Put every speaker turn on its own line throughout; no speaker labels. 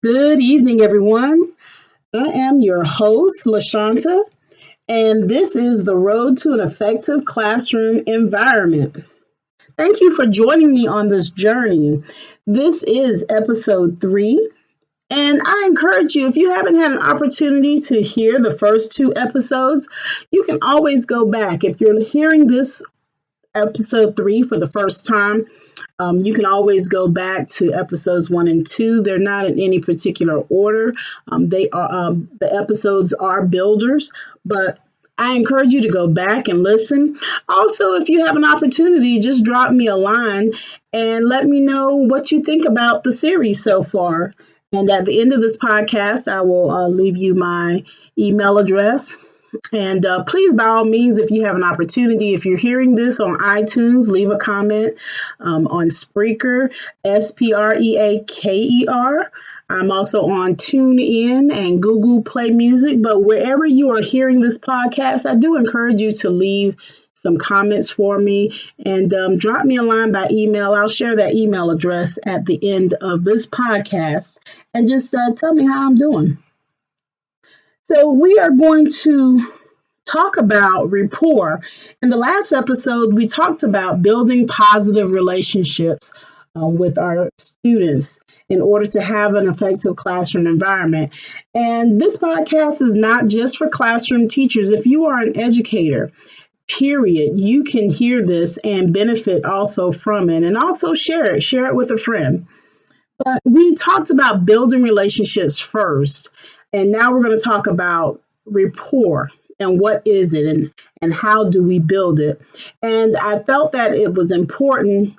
Good evening, everyone. I am your host, LaShanta, and this is the Road to an Effective Classroom Environment. Thank you for joining me on this journey. This is episode 3, and I encourage you, if you haven't had an opportunity to hear the first 2 episodes, you can always go back. If you're hearing this episode 3 for the first time, you can always go back to episodes 1 and 2. They're not in any particular order. The episodes are builders, but I encourage you to go back and listen. Also, if you have an opportunity, just drop me a line and let me know what you think about the series so far. And at the end of this podcast, I will leave you my email address. And please, by all means, if you have an opportunity, if you're hearing this on iTunes, leave a comment on Spreaker, Spreaker. I'm also on TuneIn and Google Play Music. But wherever you are hearing this podcast, I do encourage you to leave some comments for me and drop me a line by email. I'll share that email address at the end of this podcast and just tell me how I'm doing. So we are going to talk about rapport. In the last episode, we talked about building positive relationships with our students in order to have an effective classroom environment. And this podcast is not just for classroom teachers. If you are an educator, period, you can hear this and benefit also from it, and also share it with a friend. But we talked about building relationships first. And now we're going to talk about rapport and what is it and how do we build it. And I felt that it was important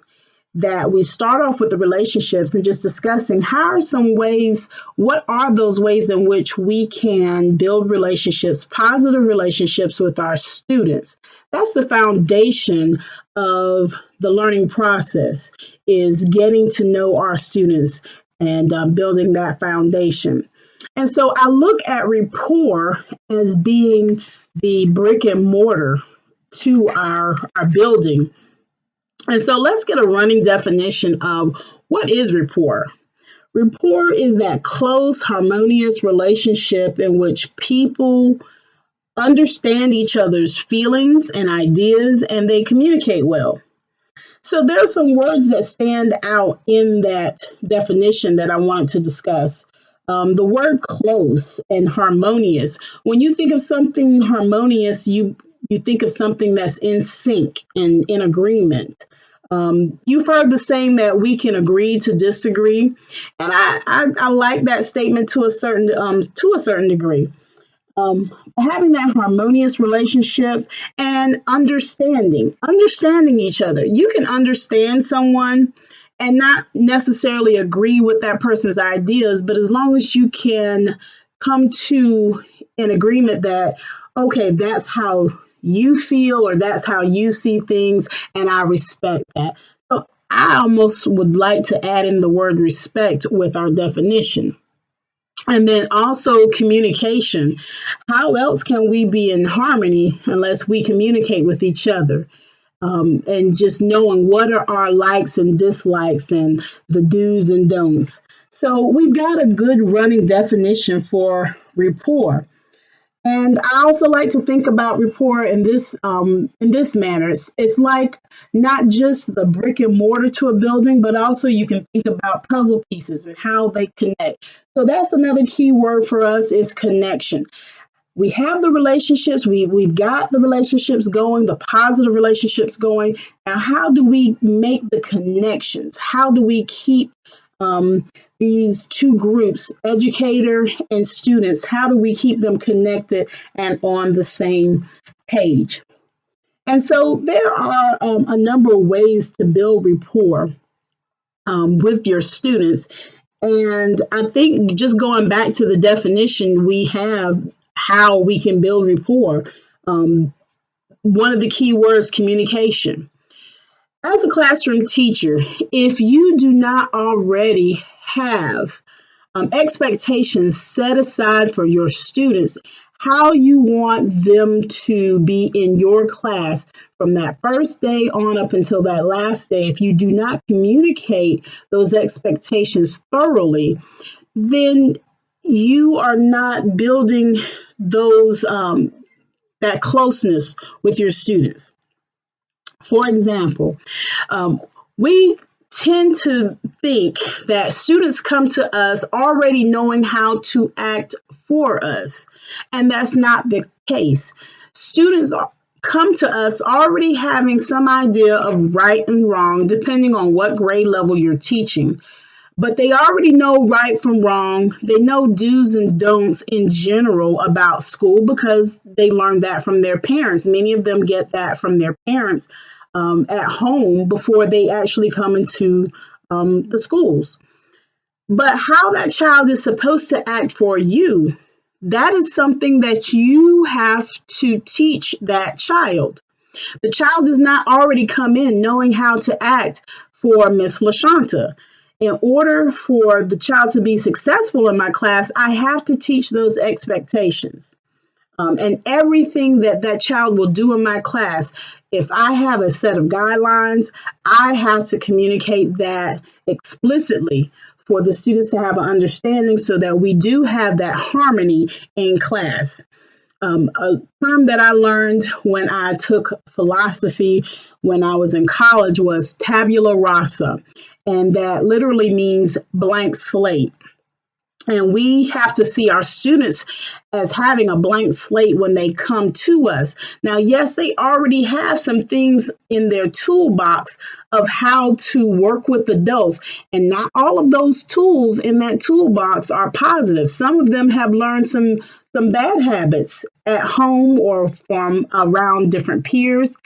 that we start off with the relationships and just discussing what are those ways in which we can build relationships, positive relationships with our students. That's the foundation of the learning process, is getting to know our students and building that foundation. And so I look at rapport as being the brick and mortar to our building. And so let's get a running definition of what is rapport. Rapport is that close, harmonious relationship in which people understand each other's feelings and ideas, and they communicate well. So there are some words that stand out in that definition that I wanted to discuss. The word close and harmonious. When you think of something harmonious, you think of something that's in sync and in agreement. You've heard the saying that we can agree to disagree, and I like that statement to a certain degree. Having that harmonious relationship and understanding each other. You can understand someone and not necessarily agree with that person's ideas, but as long as you can come to an agreement that, okay, that's how you feel or that's how you see things, and I respect that. So I almost would like to add in the word respect with our definition. And then also communication. How else can we be in harmony unless we communicate with each other? And just knowing what are our likes and dislikes and the do's and don'ts. So we've got a good running definition for rapport. And I also like to think about rapport in this manner. It's like not just the brick and mortar to a building, but also you can think about puzzle pieces and how they connect. So that's another key word for us, is connection. We have the relationships, we've got the relationships going, the positive relationships going. Now, how do we make the connections? How do we keep these two groups, educator and students, how do we keep them connected and on the same page? And so there are a number of ways to build rapport with your students. And I think just going back to the definition we have, how we can build rapport. One of the key words, communication. As a classroom teacher, if you do not already have expectations set aside for your students, how you want them to be in your class from that first day on up until that last day, if you do not communicate those expectations thoroughly, then you are not building those that closeness with your students. For example, we tend to think that students come to us already knowing how to act for us, and that's not the case. Students come to us already having some idea of right and wrong, depending on what grade level you're teaching. But they already know right from wrong. They know do's and don'ts in general about school because they learned that from their parents. Many of them get that from their parents at home before they actually come into the schools. But how that child is supposed to act for you, that is something that you have to teach that child. The child does not already come in knowing how to act for Miss LaShanta. In order for the child to be successful in my class, I have to teach those expectations. And everything that child will do in my class, if I have a set of guidelines, I have to communicate that explicitly for the students to have an understanding so that we do have that harmony in class. A term that I learned when I took philosophy when I was in college was tabula rasa, and that literally means blank slate. And we have to see our students as having a blank slate when they come to us. Now, yes, they already have some things in their toolbox of how to work with adults. And not all of those tools in that toolbox are positive. Some of them have learned some bad habits at home or from around different peers.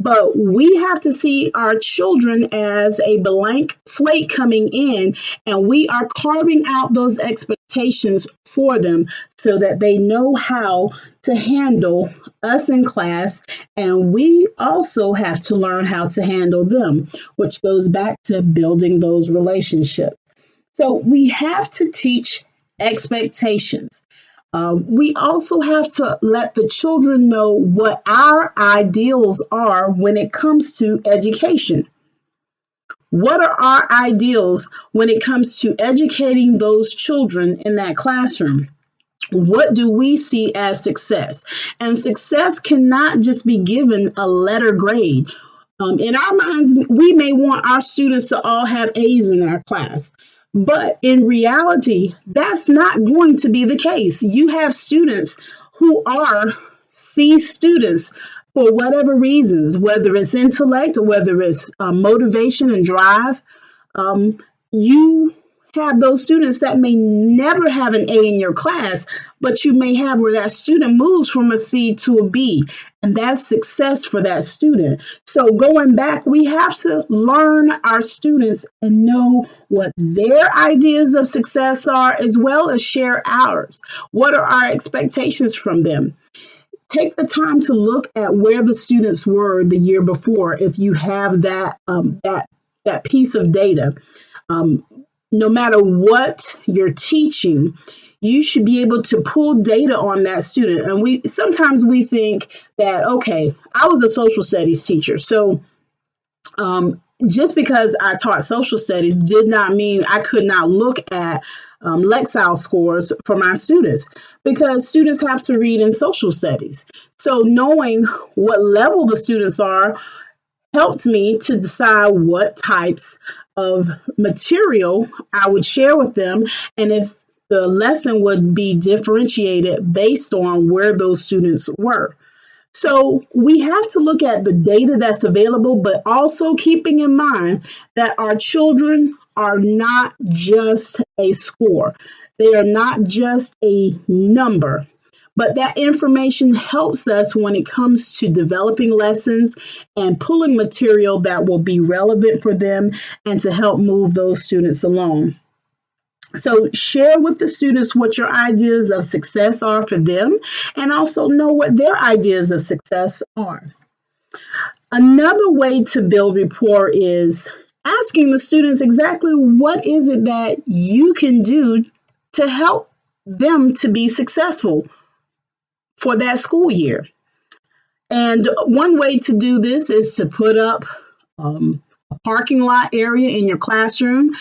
But we have to see our children as a blank slate coming in, and we are carving out those expectations for them so that they know how to handle us in class. And we also have to learn how to handle them, which goes back to building those relationships. So we have to teach expectations. We also have to let the children know what our ideals are when it comes to education. What are our ideals when it comes to educating those children in that classroom? What do we see as success? And success cannot just be given a letter grade. In our minds, we may want our students to all have A's in our class. But in reality, that's not going to be the case. You have students who are C students for whatever reasons, whether it's intellect or whether it's motivation and drive. You have those students that may never have an A in your class, but you may have where that student moves from a C to a B, and that's success for that student. So going back, we have to learn our students and know what their ideas of success are, as well as share ours. What are our expectations from them? Take the time to look at where the students were the year before, if you have that piece of data. No matter what you're teaching, you should be able to pull data on that student. And sometimes we think that, okay, I was a social studies teacher, so just because I taught social studies did not mean I could not look at Lexile scores for my students, because students have to read in social studies. So knowing what level the students are helped me to decide what types of material I would share with them, and if the lesson would be differentiated based on where those students were. So we have to look at the data that's available, but also keeping in mind that our children are not just a score. They are not just a number. But that information helps us when it comes to developing lessons and pulling material that will be relevant for them and to help move those students along. So share with the students what your ideas of success are for them, and also know what their ideas of success are. Another way to build rapport is asking the students exactly what is it that you can do to help them to be successful for that school year. And one way to do this is to put up a parking lot area in your classroom.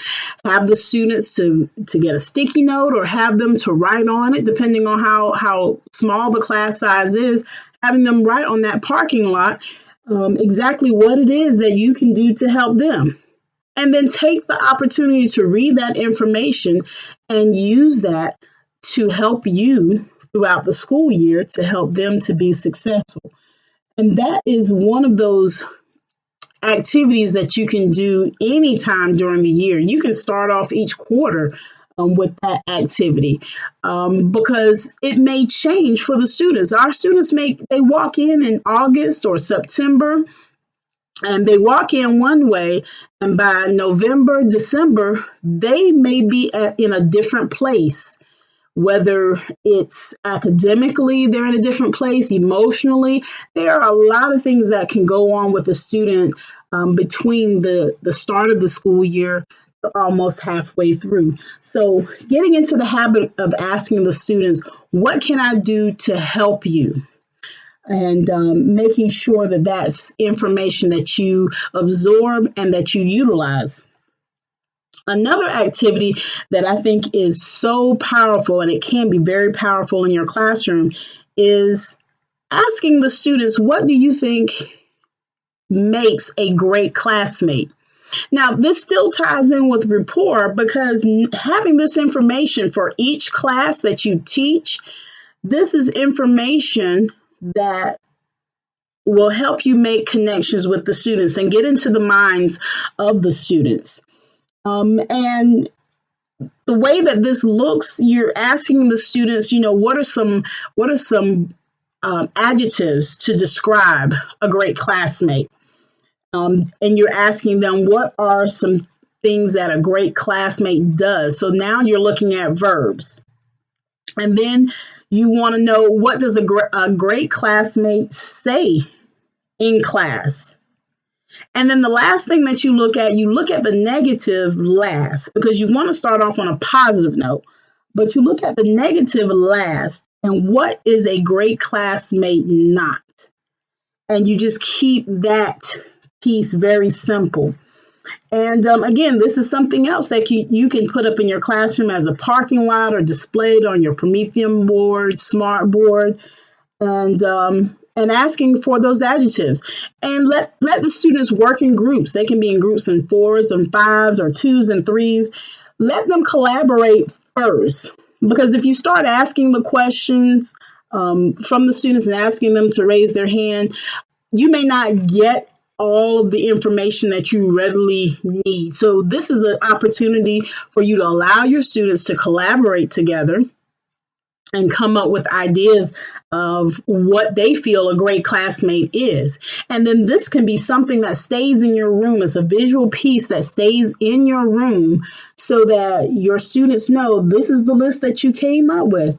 Have the students to get a sticky note or have them to write on it, depending on how small the class size is, having them write on that parking lot exactly what it is that you can do to help them. And then take the opportunity to read that information and use that to help you throughout the school year to help them to be successful. And that is one of those activities that you can do anytime during the year. You can start off each quarter with that activity because it may change for the students. Our students they walk in August or September, and they walk in one way, and by November, December, they may be in a different place. Whether it's academically, they're in a different place, emotionally. There are a lot of things that can go on with a student between the start of the school year to almost halfway through. So getting into the habit of asking the students, what can I do to help you? And making sure that that's information that you absorb and that you utilize. Another activity that I think is so powerful, and it can be very powerful in your classroom, is asking the students, what do you think makes a great classmate? Now, this still ties in with rapport because having this information for each class that you teach, this is information that will help you make connections with the students and get into the minds of the students. And the way that this looks, you're asking the students, what are some adjectives to describe a great classmate? And you're asking them, what are some things that a great classmate does? So now you're looking at verbs. And then you want to know, what does a great classmate say in class? And then the last thing that you look at the negative last, because you want to start off on a positive note, but you look at the negative last, and what is a great classmate not? And you just keep that piece very simple. And again, this is something else that you can put up in your classroom as a parking lot or displayed on your Promethean board, smart board, and asking for those adjectives. And let the students work in groups. They can be in groups in 4s and 5s or 2s and 3s. Let them collaborate first. Because if you start asking the questions from the students and asking them to raise their hand, you may not get all of the information that you readily need. So this is an opportunity for you to allow your students to collaborate together and come up with ideas of what they feel a great classmate is. And then this can be something that stays in your room. It's a visual piece that stays in your room so that your students know this is the list that you came up with.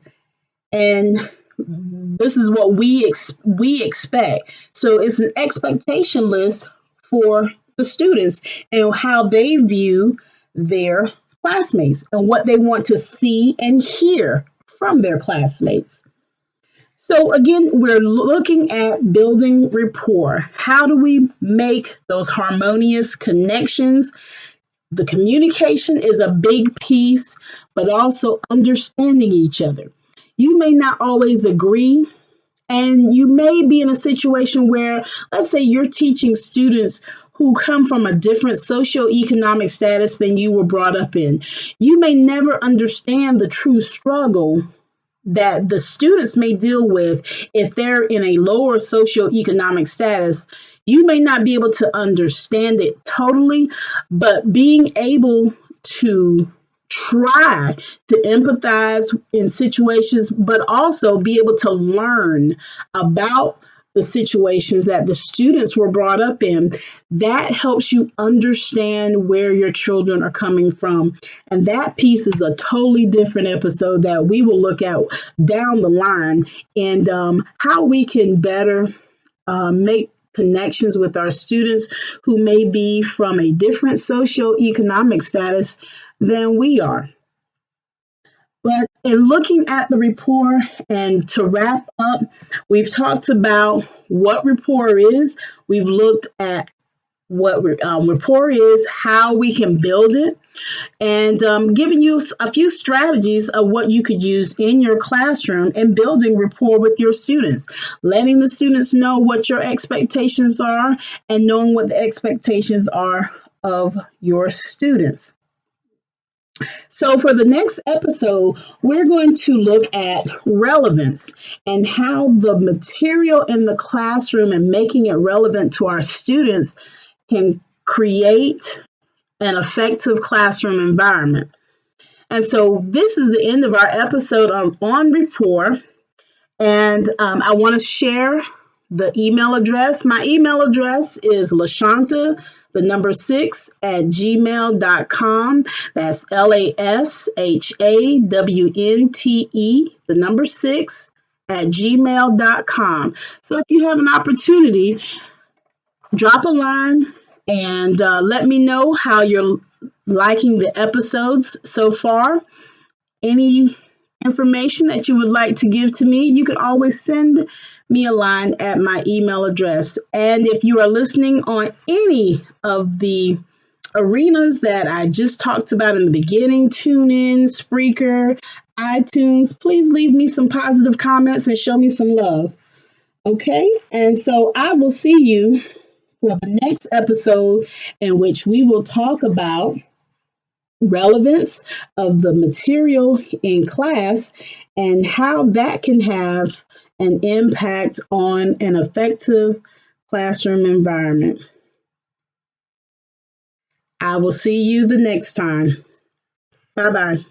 And this is what we expect. So it's an expectation list for the students and how they view their classmates and what they want to see and hear from their classmates. So again, we're looking at building rapport. How do we make those harmonious connections? The communication is a big piece, but also understanding each other. You may not always agree, and you may be in a situation where, let's say you're teaching students who come from a different socioeconomic status than you were brought up in. You may never understand the true struggle that the students may deal with if they're in a lower socioeconomic status. You may not be able to understand it totally, but being able to try to empathize in situations, but also be able to learn about the situations that the students were brought up in, that helps you understand where your children are coming from. And that piece is a totally different episode that we will look at down the line, and how we can better make connections with our students who may be from a different socioeconomic status than we are. But in looking at the rapport, and to wrap up, we've talked about what rapport is. We've looked at what rapport is, how we can build it, and giving you a few strategies of what you could use in your classroom and building rapport with your students, letting the students know what your expectations are and knowing what the expectations are of your students. So, for the next episode, we're going to look at relevance and how the material in the classroom and making it relevant to our students can create an effective classroom environment. And so, this is the end of our episode on Rapport. And I want to share the email address. My email address is LaShanta, the number 6 at gmail.com. That's LASHAWNTE, the number 6 at gmail.com. So if you have an opportunity, drop a line and let me know how you're liking the episodes so far. Any information that you would like to give to me, you can always send me a line at my email address. And if you are listening on any of the arenas that I just talked about in the beginning, TuneIn, Spreaker, iTunes, please leave me some positive comments and show me some love. Okay? And so I will see you for the next episode, in which we will talk about relevance of the material in class and how that can have an impact on an effective classroom environment. I will see you the next time. Bye-bye.